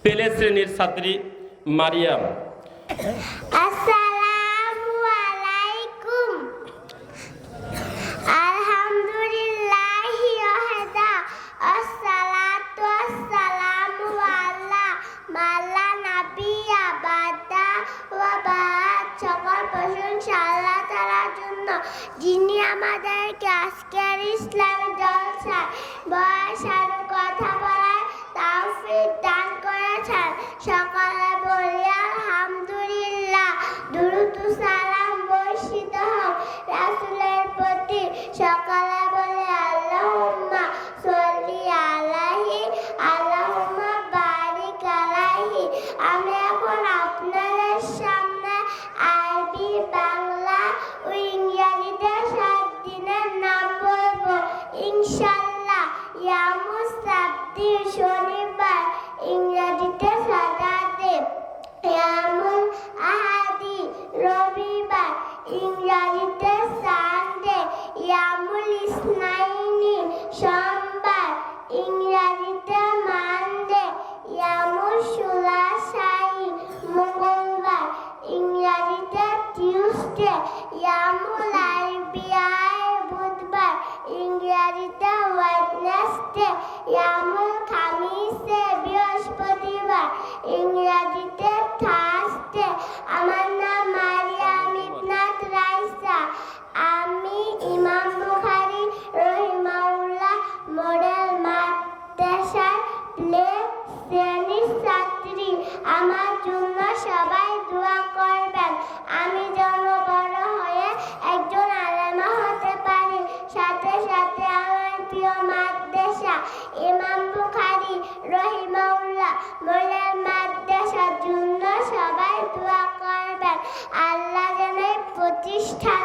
পেলে শ্রেণীর ছাত্রী মারিয়াম। আসসালামু আলাইকুম। আলহামদুলিল্লাহি ওয়াহদা আসসালাতু ওয়াসসালামু আলা মাল্লা নাবিয়্যা বাদা ওয়া বাদ। সকল প্রশংসা আল্লাহ তাআলার জন্য, যিনি আমাদেরকে আজকের ইসলামী জলসায় বসার কথা বলার তৌফিক দান করেছেন। সকলে বলি আলহামদুলিল্লাহ। দুরূদ ও সালাম বর্ষিত হোক রাসূলের প্রতি। সকলে বলি আল্লাহুম্মা সাল্লি আলাইহি আল্লাহুম্মা বারিক আলাইহি। আমি এখন আপনাদের সামনে আরবি, বাংলা ও ইংরেজিতে 7 দিনের নাম বলবো ইনশাআল্লাহ। ইয়ামুস সাবতি শনিবার, ইংরেজিতে সাটারডে। ইয়ামুল আহাদি রবিবার, ইংরেজিতে সানডে। ইয়ামুল ইসনাইনি সোমবার, ইংরেজিতে মানডে। ইয়ামুল সুলাসাই মঙ্গলবার, ইংরেজিতে টিউসডে। ইয়ামুল আরবিয়াই বুধবার, ইংরেজিতে ওয়েডনেসডে। ইয়ামুল খামিসে বৃহস্পতিবার, ইংরেজিতে থার্সডে। আমার নাম মারিয়াম ইবনাত রাইসা। আমি ইমাম বুখারী রহিমাহুল্লাহ মডেল মাদ্রাসার প্লে শ্রেণীর ছাত্রী। আমার জন্য সবাই দোয়া করবেন, আমি যেন বড় হয়ে একজন আলেমা হতে পারি। সাথে সাথে আমার প্রিয় মাদ্রাসা ইমাম বুখারী রহিমাহুল্লাহ মডেল মাদ্রাসার জন্য সবাই দোয়া করবেন। আল্লাহ যেন এই প্রতিষ্ঠান